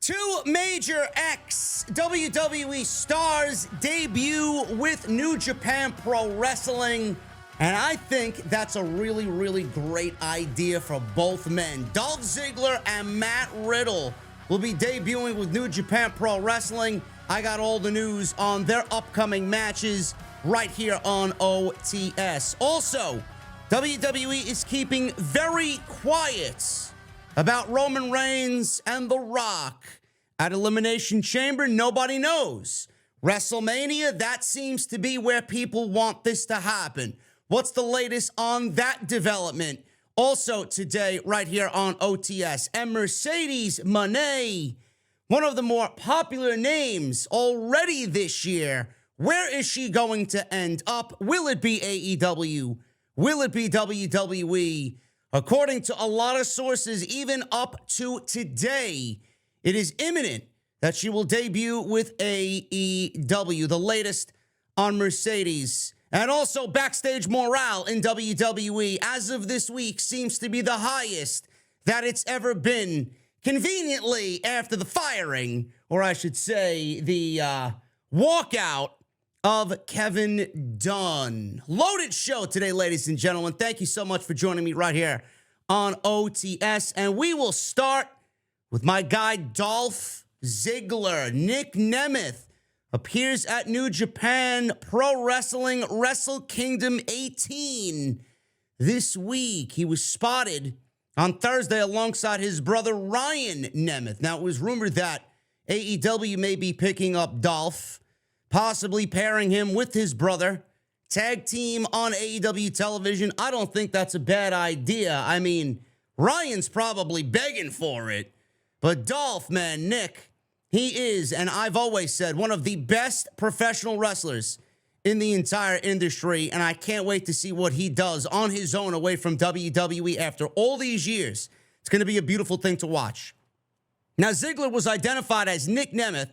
Two major ex-WWE stars debut with New Japan Pro Wrestling, and I think that's a really great idea for both men. Dolph Ziggler and Matt Riddle will be debuting with New Japan Pro Wrestling. I got all the news on their upcoming matches right here on OTS. Also, WWE is keeping very quiet about Roman Reigns and The Rock. At Elimination Chamber, nobody knows. WrestleMania, that seems to be where people want this to happen. What's the latest on that development? Also today, right here on OTS. And Mercedes Mone, one of the more popular names already this year. Where is she going to end up? Will it be AEW? Will it be WWE? According to a lot of sources, even up to today, it is imminent that she will debut with AEW, the latest on Mercedes. And also, backstage morale in WWE, as of this week, seems to be the highest that it's ever been. Conveniently, after the firing, or I should say, the walkout of Kevin Dunn. Loaded show today, ladies and gentlemen. Thank you so much for joining me right here on OTS. And we will start with my guy, Dolph Ziggler. Nick Nemeth appears at New Japan Pro Wrestling Wrestle Kingdom 18 this week. He was spotted on Thursday alongside his brother, Ryan Nemeth. Now, it was rumored that AEW may be picking up Dolph, possibly pairing him with his brother. Tag team on AEW television. I don't think that's a bad idea. I mean, Ryan's probably begging for it. But Dolph, man, Nick, he is, and I've always said, one of the best professional wrestlers in the entire industry. And I can't wait to see what he does on his own away from WWE after all these years. It's going to be a beautiful thing to watch. Now, Ziggler was identified as Nick Nemeth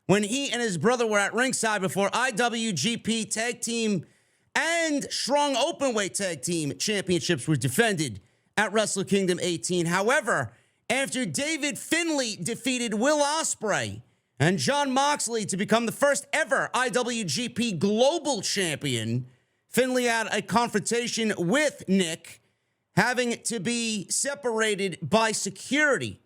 when he and his brother were at ringside before IWGP Tag Team and Strong Openweight Tag Team Championships were defended at Wrestle Kingdom 18. However, after David Finlay defeated Will Ospreay and Jon Moxley to become the first ever IWGP Global Champion, Finlay had a confrontation with Nick, having to be separated by security.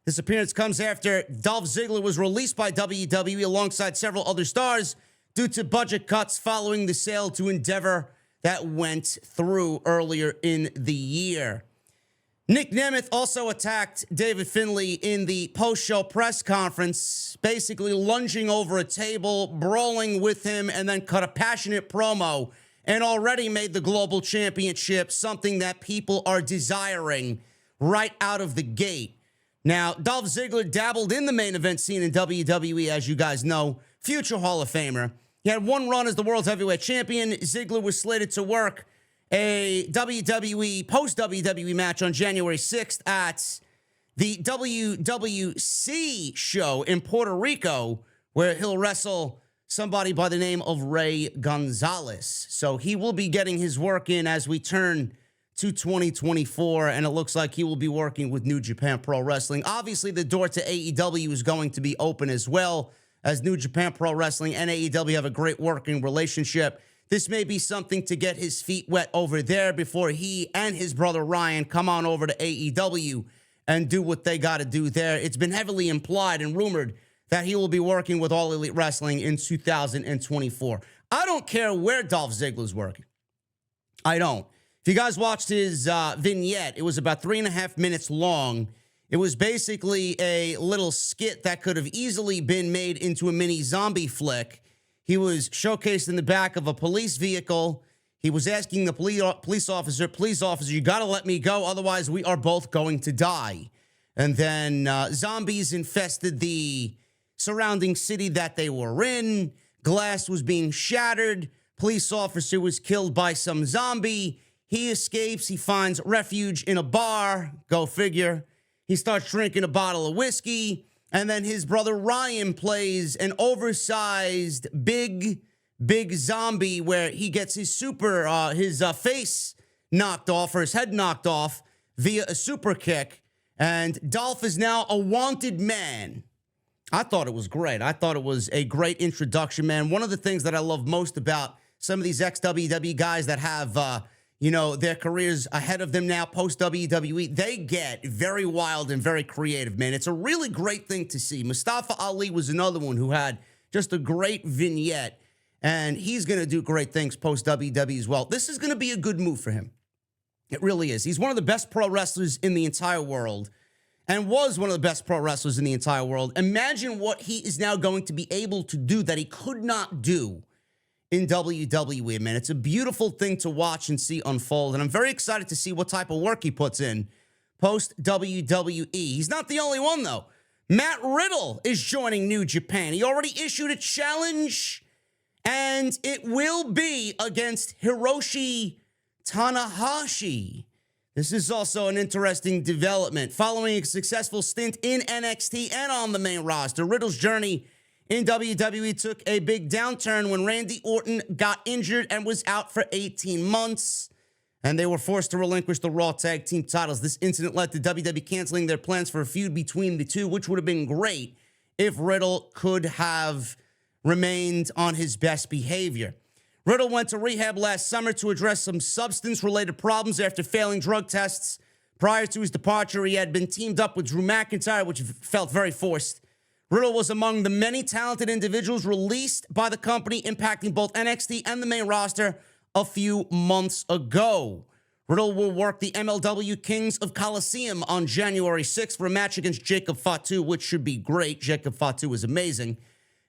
This appearance comes after Dolph Ziggler was released by WWE alongside several other stars due to budget cuts following the sale to Endeavor that went through earlier in the year. Nick Nemeth also attacked David Finlay in the post-show press conference, basically lunging over a table, brawling with him, and then cut a passionate promo and already made the Global Championship something that people are desiring right out of the gate. Now, Dolph Ziggler dabbled in the main event scene in WWE, as you guys know, future Hall of Famer. He had one run as the World's Heavyweight Champion. Ziggler was slated to work a WWE, post-WWE match on January 6th at the WWC show in Puerto Rico, where he'll wrestle somebody by the name of Ray Gonzalez. So he will be getting his work in as we turn to 2024, and it looks like he will be working with New Japan Pro Wrestling. Obviously, the door to AEW is going to be open as well, as New Japan Pro Wrestling and AEW have a great working relationship. This may be something to get his feet wet over there before he and his brother Ryan come on over to AEW and do what they got to do there. It's been heavily implied and rumored that he will be working with All Elite Wrestling in 2024. I don't care where Dolph Ziggler's working. I don't. If you guys watched his vignette, it was about 3.5 minutes long. It was basically a little skit that could have easily been made into a mini zombie flick. He was showcased in the back of a police vehicle. He was asking the police officer, you got to let me go, otherwise we are both going to die. And then zombies infested the surrounding city that they were in. Glass was being shattered. Police officer was killed by some zombie. He escapes. He finds refuge in a bar. Go figure. He starts drinking a bottle of whiskey. And then his brother Ryan plays an oversized big zombie where he gets his face knocked off, or his head knocked off via a super kick. And Dolph is now a wanted man I thought it was great. I thought it was a great introduction, man. One of the things that I love most about some of these ex-WWE guys that have, their careers ahead of them now, post-WWE, they get very wild and very creative, man. It's a really great thing to see. Mustafa Ali was another one who had just a great vignette, and he's going to do great things post-WWE as well. This is going to be a good move for him. It really is. He's one of the best pro wrestlers in the entire world, and was one of the best pro wrestlers in the entire world. Imagine what he is now going to be able to do that he could not do in WWE, man. It's a beautiful thing to watch and see unfold, and I'm very excited to see what type of work he puts in post-WWE. He's not the only one, though. Matt Riddle is joining New Japan. He already issued a challenge, and it will be against Hiroshi Tanahashi. This is also an interesting development. Following a successful stint in NXT and on the main roster, Riddle's journey in WWE took a big downturn when Randy Orton got injured and was out for 18 months, and they were forced to relinquish the Raw Tag Team titles. This incident led to WWE canceling their plans for a feud between the two, which would have been great if Riddle could have remained on his best behavior. Riddle went to rehab last summer to address some substance-related problems after failing drug tests. Prior to his departure, he had been teamed up with Drew McIntyre, which felt very forced. Riddle was among the many talented individuals released by the company, impacting both NXT and the main roster a few months ago. Riddle will work the MLW Kings of Coliseum on January 6th for a match against Jacob Fatu, which should be great. Jacob Fatu is amazing.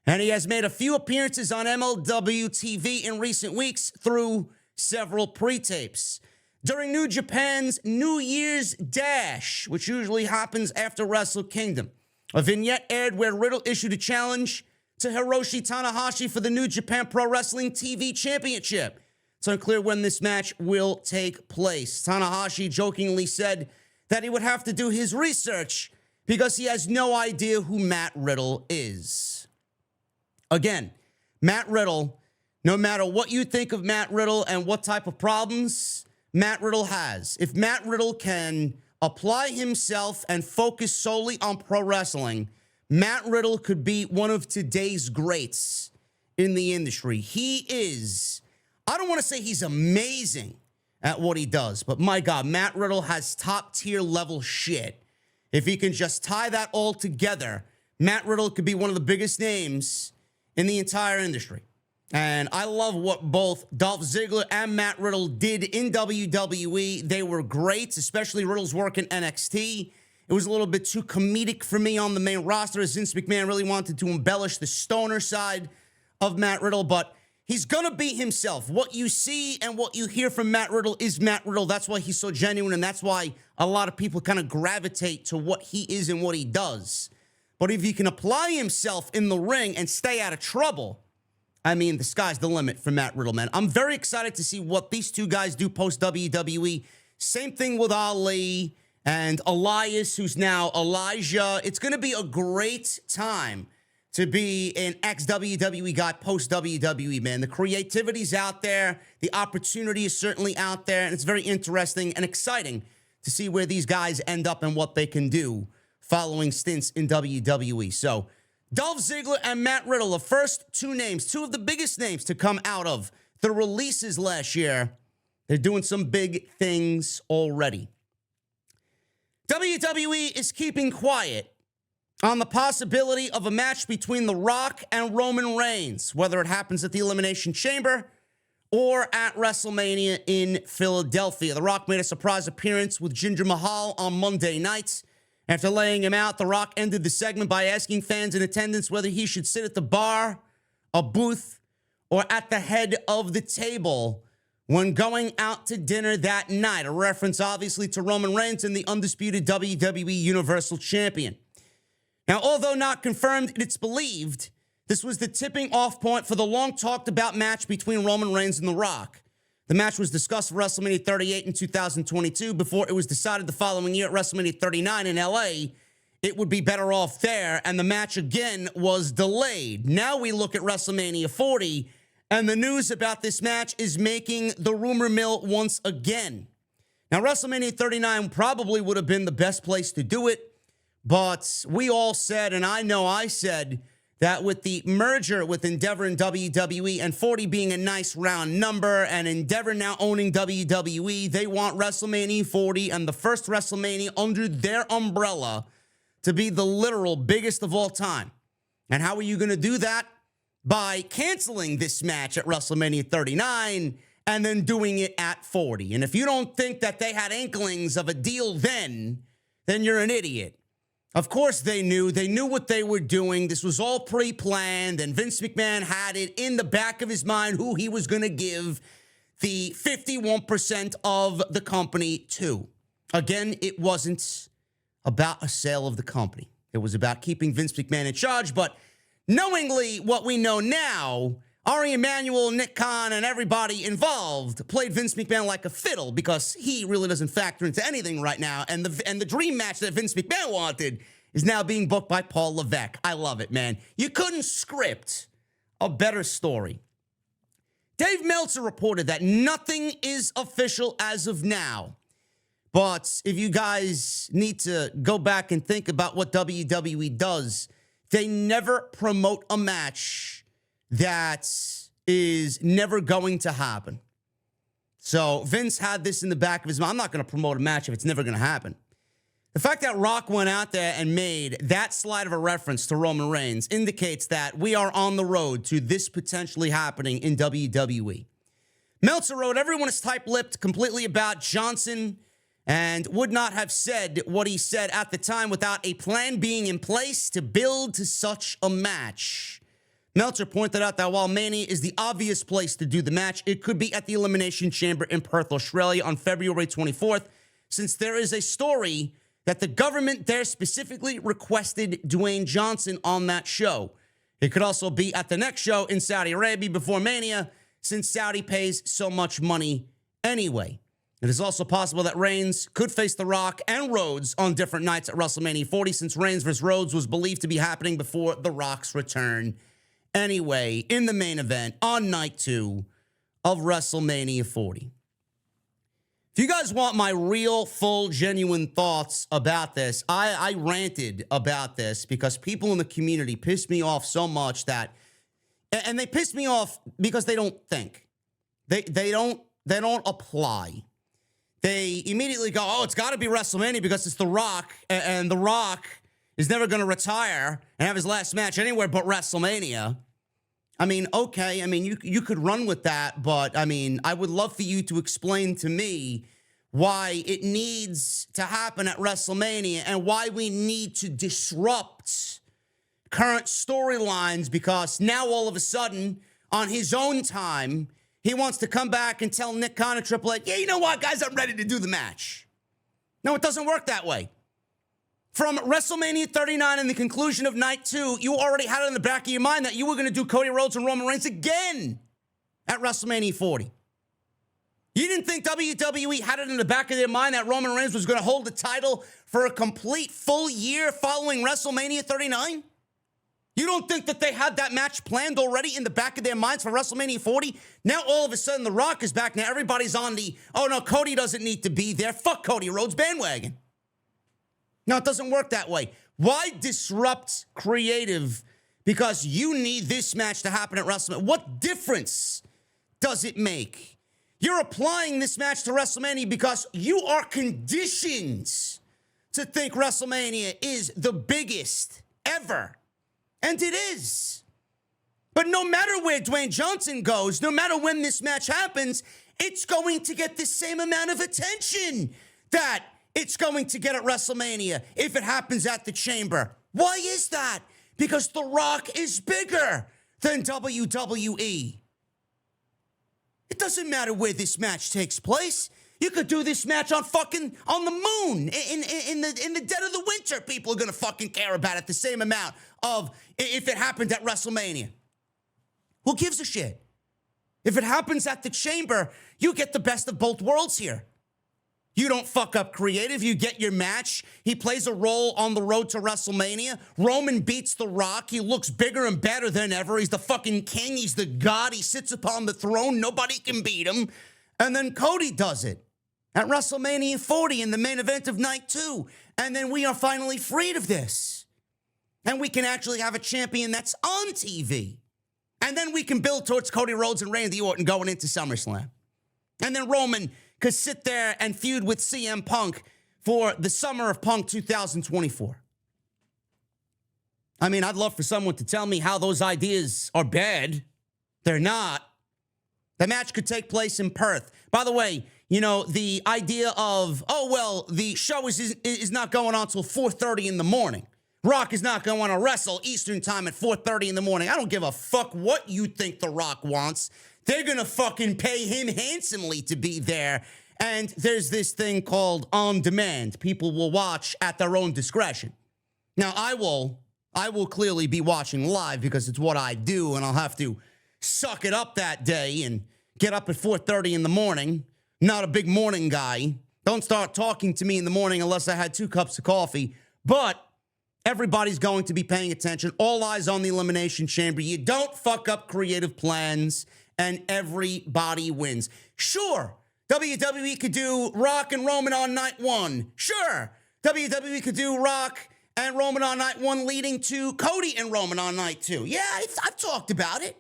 And he has made a few appearances on MLW TV in recent weeks through several pre-tapes. During New Japan's New Year's Dash, which usually happens after Wrestle Kingdom, a vignette aired where Riddle issued a challenge to Hiroshi Tanahashi for the New Japan Pro Wrestling TV Championship. It's unclear when this match will take place. Tanahashi jokingly said that he would have to do his research because he has no idea who Matt Riddle is. Again, Matt Riddle, no matter what you think of Matt Riddle and what type of problems Matt Riddle has, if Matt Riddle can apply himself and focus solely on pro wrestling, Matt Riddle could be one of today's greats in the industry. He is, I don't want to say he's amazing at what he does, but my God, Matt Riddle has top tier level shit. If he can just tie that all together, Matt Riddle could be one of the biggest names in the entire industry. And I love what both Dolph Ziggler and Matt Riddle did in WWE. They were great, especially Riddle's work in NXT. It was a little bit too comedic for me on the main roster, as Vince McMahon really wanted to embellish the stoner side of Matt Riddle, but he's going to be himself. What you see and what you hear from Matt Riddle is Matt Riddle. That's why he's so genuine, and that's why a lot of people kind of gravitate to what he is and what he does. But if he can apply himself in the ring and stay out of trouble, I mean, the sky's the limit for Matt Riddle, man. I'm very excited to see what these two guys do post-WWE. Same thing with Ali and Elias, who's now Elijah. It's going to be a great time to be an ex-WWE guy post-WWE, man. The creativity's out there. The opportunity is certainly out there. And it's very interesting and exciting to see where these guys end up and what they can do following stints in WWE. So, Dolph Ziggler and Matt Riddle, the first two names, two of the biggest names to come out of the releases last year. They're doing some big things already. WWE is keeping quiet on the possibility of a match between The Rock and Roman Reigns, whether it happens at the Elimination Chamber or at WrestleMania in Philadelphia. The Rock made a surprise appearance with Jinder Mahal on Monday night. After laying him out, The Rock ended the segment by asking fans in attendance whether he should sit at the bar, a booth, or at the head of the table when going out to dinner that night. A reference, obviously, to Roman Reigns and the undisputed WWE Universal Champion. Now, although not confirmed, it's believed this was the tipping off point for the long-talked-about match between Roman Reigns and The Rock. The match was discussed for WrestleMania 38 in 2022 before it was decided the following year at WrestleMania 39 in LA it would be better off there, and the match again was delayed. Now we look at WrestleMania 40, and the news about this match is making the rumor mill once again. Now, WrestleMania 39 probably would have been the best place to do it, But we all said, and I know I said, that with the merger with Endeavor and WWE and 40 being a nice round number and Endeavor now owning WWE, they want WrestleMania 40 and the first WrestleMania under their umbrella to be the literal biggest of all time. And how are you going to do that? By canceling this match at WrestleMania 39 and then doing it at 40. And if you don't think that they had inklings of a deal then you're an idiot. Of course they knew what they were doing. This was all pre-planned, and Vince McMahon had it in the back of his mind who he was going to give the 51% of the company to. Again, it wasn't about a sale of the company. It was about keeping Vince McMahon in charge, but knowingly what we know now, Ari Emanuel, Nick Khan, and everybody involved played Vince McMahon like a fiddle because he really doesn't factor into anything right now. And the dream match that Vince McMahon wanted is now being booked by Paul Levesque. I love it, man. You couldn't script a better story. Dave Meltzer reported that nothing is official as of now. But if you guys need to go back and think about what WWE does, they never promote a match that is never going to happen. So Vince had this in the back of his mind. I'm not going to promote a match if it's never going to happen. The fact that Rock went out there and made that slide of a reference to Roman Reigns indicates that we are on the road to this potentially happening in WWE. Meltzer wrote, everyone is tight-lipped completely about Johnson and would not have said what he said at the time without a plan being in place to build to such a match. Meltzer pointed out that while Mania is the obvious place to do the match, it could be at the Elimination Chamber in Perth, Australia on February 24th, since there is a story that the government there specifically requested Dwayne Johnson on that show. It could also be at the next show in Saudi Arabia before Mania, since Saudi pays so much money anyway. It is also possible that Reigns could face The Rock and Rhodes on different nights at WrestleMania 40, since Reigns vs. Rhodes was believed to be happening before The Rock's return anyway, in the main event on night 2 of WrestleMania 40. If you guys want my real, full, genuine thoughts about this, I ranted about this because people in the community pissed me off so much that, and they pissed me off because they don't think. They don't apply. They immediately go, oh, it's got to be WrestleMania because it's The Rock, and The Rock is never going to retire and have his last match anywhere but WrestleMania. I mean, okay, I mean, you could run with that, but I mean, I would love for you to explain to me why it needs to happen at WrestleMania and why we need to disrupt current storylines, because now all of a sudden, on his own time, he wants to come back and tell Nick Khan and Triple H, yeah, you know what, guys, I'm ready to do the match. No, it doesn't work that way. From WrestleMania 39 and the conclusion of night 2, you already had it in the back of your mind that you were going to do Cody Rhodes and Roman Reigns again at WrestleMania 40. You didn't think WWE had it in the back of their mind that Roman Reigns was going to hold the title for a complete full year following WrestleMania 39? You don't think that they had that match planned already in the back of their minds for WrestleMania 40? Now all of a sudden The Rock is back. Now everybody's on the, oh no, Cody doesn't need to be there. Fuck Cody Rhodes bandwagon. No, it doesn't work that way. Why disrupt creative because you need this match to happen at WrestleMania? What difference does it make? You're applying this match to WrestleMania because you are conditioned to think WrestleMania is the biggest ever. And it is. But no matter where Dwayne Johnson goes, no matter when this match happens, it's going to get the same amount of attention that it's going to get at WrestleMania if it happens at the Chamber. Why is that? Because The Rock is bigger than WWE. It doesn't matter where this match takes place. You could do this match on the moon in the dead of the winter. People are gonna fucking care about it the same amount of if it happened at WrestleMania. Who gives a shit? If it happens at the Chamber, you get the best of both worlds here. You don't fuck up creative. You get your match. He plays a role on the road to WrestleMania. Roman beats The Rock. He looks bigger and better than ever. He's the fucking king. He's the god. He sits upon the throne. Nobody can beat him. And then Cody does it at WrestleMania 40 in the main event of night 2. And then we are finally freed of this. And we can actually have a champion that's on TV. And then we can build towards Cody Rhodes and Randy Orton going into SummerSlam. And then Roman could sit there and feud with CM Punk for the summer of Punk 2024. I mean, I'd love for someone to tell me how those ideas are bad. They're not. The match could take place in Perth. By the way, you know, the idea of, oh, well, the show is not going on until 4:30 in the morning. Rock is not going to wrestle Eastern time at 4:30 in the morning. I don't give a fuck what you think The Rock wants. They're going to fucking pay him handsomely to be there. And there's this thing called on demand. People will watch at their own discretion. Now, I will clearly be watching live because it's what I do, and I'll have to suck it up that day and get up at 4:30 in the morning. Not a big morning guy. Don't start talking to me in the morning unless I had 2 cups of coffee. But everybody's going to be paying attention. All eyes on the Elimination Chamber. You don't fuck up creative plans, and everybody wins. Sure, WWE could do Rock and Roman on night 1. Sure, WWE could do Rock and Roman on night 1 leading to Cody and Roman on night 2. Yeah, I've talked about it.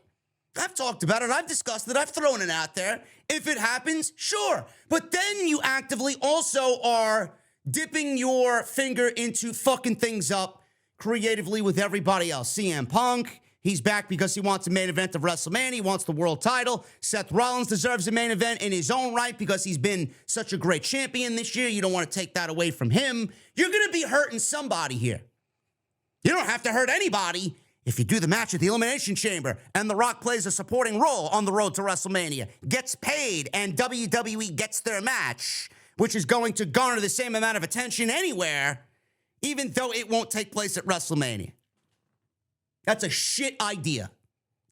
I've discussed it. I've thrown it out there. If it happens, sure. But then you actively also are dipping your finger into fucking things up creatively with everybody else. CM Punk, he's back because he wants a main event of WrestleMania. He wants the world title. Seth Rollins deserves a main event in his own right because he's been such a great champion this year. You don't want to take that away from him. You're going to be hurting somebody here. You don't have to hurt anybody if you do the match at the Elimination Chamber and The Rock plays a supporting role on the road to WrestleMania, gets paid, and WWE gets their match, which is going to garner the same amount of attention anywhere, even though it won't take place at WrestleMania. That's a shit idea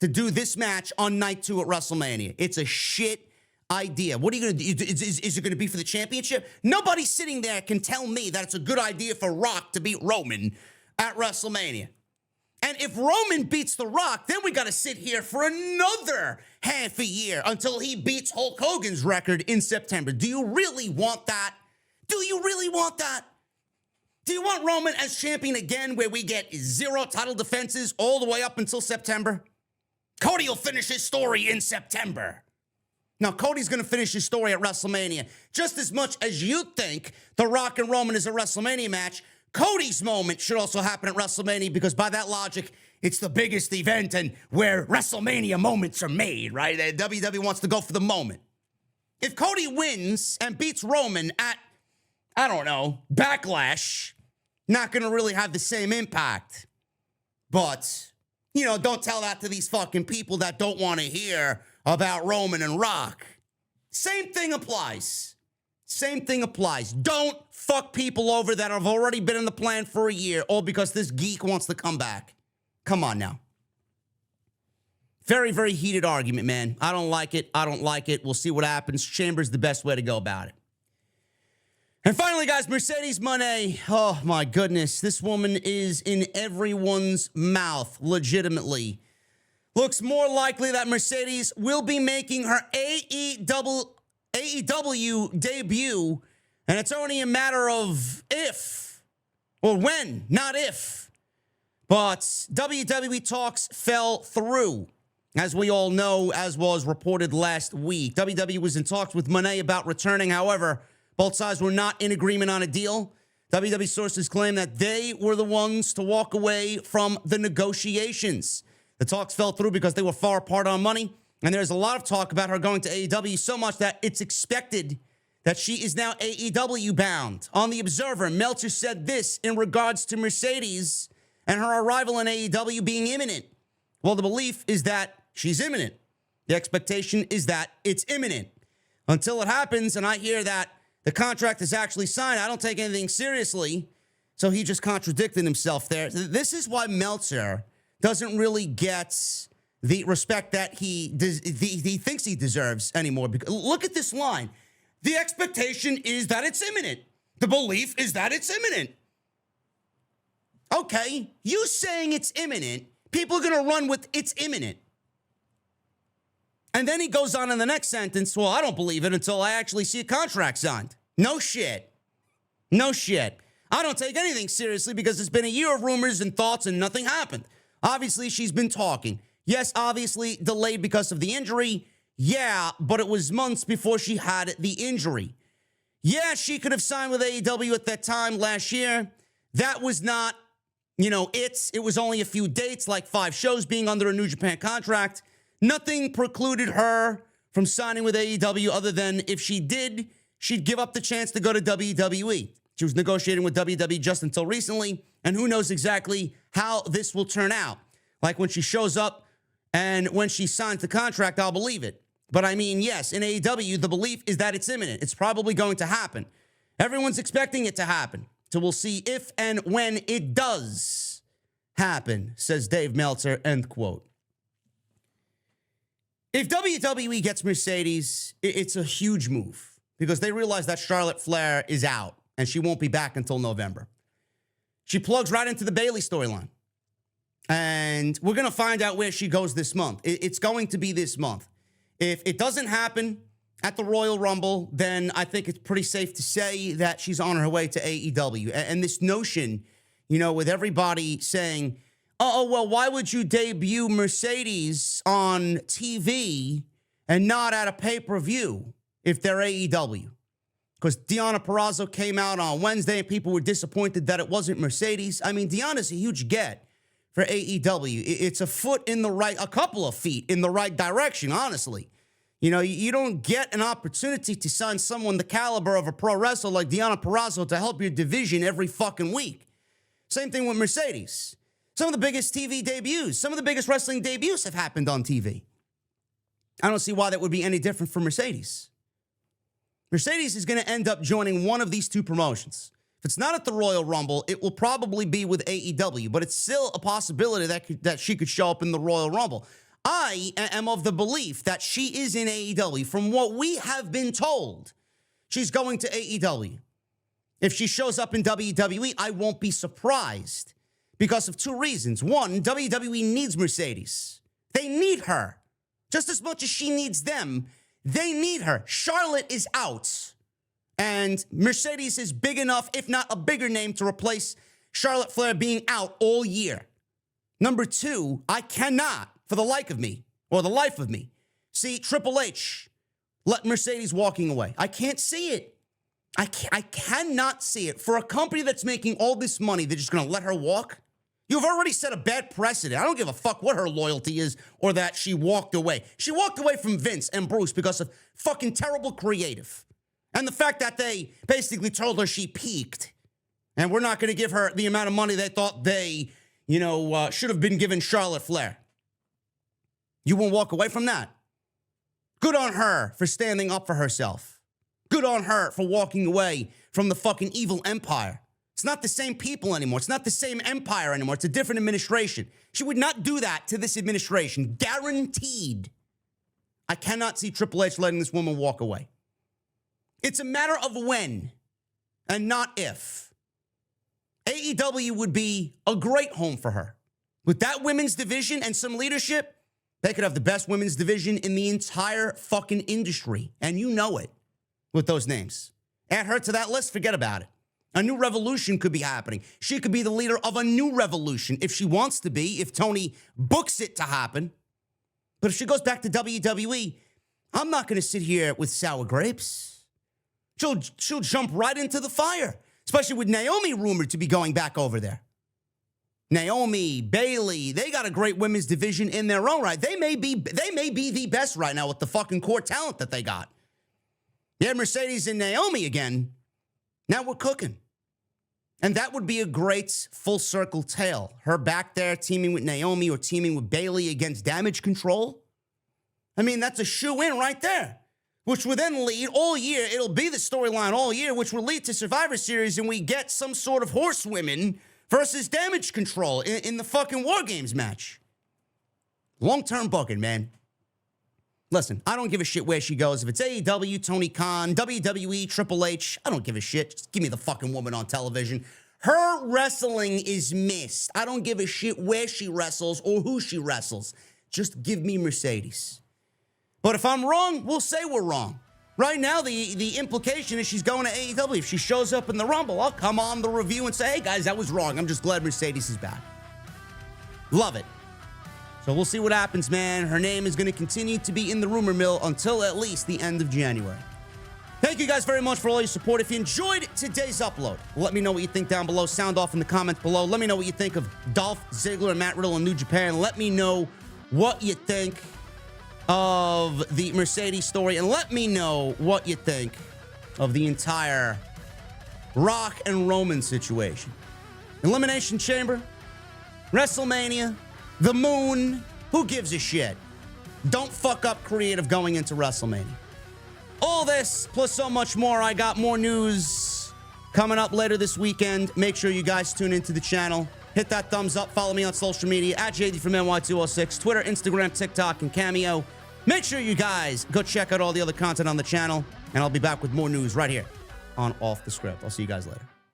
to do this match on night 2 at WrestleMania. It's a shit idea. What are you going to do? Is it going to be for the championship? Nobody sitting there can tell me that it's a good idea for Rock to beat Roman at WrestleMania. And if Roman beats The Rock, then we got to sit here for another half a year until he beats Hulk Hogan's record in September. Do you really want that? Do you really want that? Do you want Roman as champion again where we get 0 title defenses all the way up until September? Cody will finish his story in September. Now, Cody's going to finish his story at WrestleMania. Just as much as you think The Rock and Roman is a WrestleMania match, Cody's moment should also happen at WrestleMania because by that logic, it's the biggest event and where WrestleMania moments are made, right? WWE wants to go for the moment. If Cody wins and beats Roman at, I don't know, Backlash, not going to really have the same impact. But, you know, don't tell that to these fucking people that don't want to hear about Roman and Rock. Same thing applies. Same thing applies. Don't fuck people over that have already been in the plan for a year, all because this geek wants to come back. Come on now. Very, very heated argument, man. I don't like it. We'll see what happens. Chamber's the best way to go about it. And finally, guys, Mercedes Mone. Oh, my goodness. This woman is in everyone's mouth, legitimately. Looks more likely that Mercedes will be making her AEW debut, and it's only a matter of if, or when, not if. But WWE talks fell through, as we all know, as was reported last week. WWE was in talks with Monet about returning. However, both sides were not in agreement on a deal. WWE sources claim that they were the ones to walk away from the negotiations. The talks fell through because they were far apart on money. And there's a lot of talk about her going to AEW, so much that it's expected that she is now AEW bound. On The Observer, Meltzer said this in regards to Mercedes and her arrival in AEW being imminent. Well, the belief is that she's imminent. The expectation is that it's imminent. Until it happens, and I hear that the contract is actually signed, I don't take anything seriously. So he just contradicted himself there. This is why Meltzer doesn't really get the respect that he thinks he deserves anymore. Because look at this line. The expectation is that it's imminent. The belief is that it's imminent. Okay, you saying it's imminent, people are going to run with it's imminent. And then he goes on in the next sentence, well, I don't believe it until I actually see a contract signed. No shit. No shit. I don't take anything seriously because it's been a year of rumors and thoughts and nothing happened. Obviously, she's been talking. Yes, obviously delayed because of the injury. Yeah, but it was months before she had the injury. Yeah, she could have signed with AEW at that time last year. That was not, it was only a few dates, like 5 shows being under a New Japan contract. Nothing precluded her from signing with AEW other than if she did, she'd give up the chance to go to WWE. She was negotiating with WWE just until recently, and who knows exactly how this will turn out. Like when she shows up and when she signs the contract, I'll believe it. But I mean, yes, in AEW, the belief is that it's imminent. It's probably going to happen. Everyone's expecting it to happen. So we'll see if and when it does happen, says Dave Meltzer, end quote. If WWE gets Mercedes, it's a huge move because they realize that Charlotte Flair is out and she won't be back until November. She plugs right into the Bayley storyline. And we're going to find out where she goes this month. It's going to be this month. If it doesn't happen at the Royal Rumble, then I think it's pretty safe to say that she's on her way to AEW. And this notion, with everybody saying, oh, well, why would you debut Mercedes on TV and not at a pay-per-view if they're AEW? Because Deonna Purrazzo came out on Wednesday and people were disappointed that it wasn't Mercedes. I mean, Deonna's a huge get for AEW. It's a couple of feet in the right direction, honestly. You don't get an opportunity to sign someone the caliber of a pro wrestler like Deonna Purrazzo to help your division every fucking week. Same thing with Mercedes. Some of the biggest TV debuts, some of the biggest wrestling debuts have happened on TV. I don't see why that would be any different for Mercedes. Mercedes is going to end up joining one of these two promotions. If it's not at the Royal Rumble, it will probably be with AEW, but it's still a possibility that she could show up in the Royal Rumble. I am of the belief that she is in AEW. From what we have been told, she's going to AEW. If she shows up in WWE, I won't be surprised because of 2 reasons. One, WWE needs Mercedes. They need her. Just as much as she needs them, they need her. Charlotte is out. And Mercedes is big enough, if not a bigger name, to replace Charlotte Flair being out all year. Number 2, I cannot, for the life of me, see Triple H let Mercedes walking away. I can't see it. I cannot see it. For a company that's making all this money, they're just going to let her walk? You've already set a bad precedent. I don't give a fuck what her loyalty is or that she walked away. She walked away from Vince and Bruce because of fucking terrible creative. And the fact that they basically told her she peaked and we're not going to give her the amount of money they thought they, should have been given Charlotte Flair. You won't walk away from that. Good on her for standing up for herself. Good on her for walking away from the fucking evil empire. It's not the same people anymore. It's not the same empire anymore. It's a different administration. She would not do that to this administration. Guaranteed. I cannot see Triple H letting this woman walk away. It's a matter of when and not if. AEW would be a great home for her. With that women's division and some leadership, they could have the best women's division in the entire fucking industry. And you know it with those names. Add her to that list, forget about it. A new revolution could be happening. She could be the leader of a new revolution if she wants to be, if Tony books it to happen. But if she goes back to WWE, I'm not going to sit here with sour grapes. She'll jump right into the fire, especially with Naomi rumored to be going back over there. Naomi, Bayley, they got a great women's division in their own right. They may be the best right now with the fucking core talent that they got. You had Mercedes and Naomi again. Now we're cooking. And that would be a great full circle tale. Her back there teaming with Naomi or teaming with Bayley against Damage Control. I mean, that's a shoe-in right there, which will then lead all year. It'll be the storyline all year, which will lead to Survivor Series, and we get some sort of horsewomen versus Damage Control in the fucking War Games match. Long-term booking, man. Listen, I don't give a shit where she goes. If it's AEW, Tony Khan, WWE, Triple H, I don't give a shit. Just give me the fucking woman on television. Her wrestling is missed. I don't give a shit where she wrestles or who she wrestles. Just give me Mercedes. But if I'm wrong, we'll say we're wrong. Right now, the implication is she's going to AEW. If she shows up in the Rumble, I'll come on the review and say, hey, guys, that was wrong. I'm just glad Mercedes is back. Love it. So we'll see what happens, man. Her name is going to continue to be in the rumor mill until at least the end of January. Thank you guys very much for all your support. If you enjoyed today's upload, let me know what you think down below. Sound off in the comments below. Let me know what you think of Dolph Ziggler and Matt Riddle in New Japan. Let me know what you think of the Mercedes story. And let me know what you think of the entire Rock and Roman situation. Elimination Chamber, WrestleMania, the moon, who gives a shit? Don't fuck up creative going into WrestleMania. All this, plus so much more. I got more news coming up later this weekend. Make sure you guys tune into the channel. Hit that thumbs up. Follow me on social media, at JD from NY206, Twitter, Instagram, TikTok, and Cameo. Make sure you guys go check out all the other content on the channel, and I'll be back with more news right here on Off the Script. I'll see you guys later.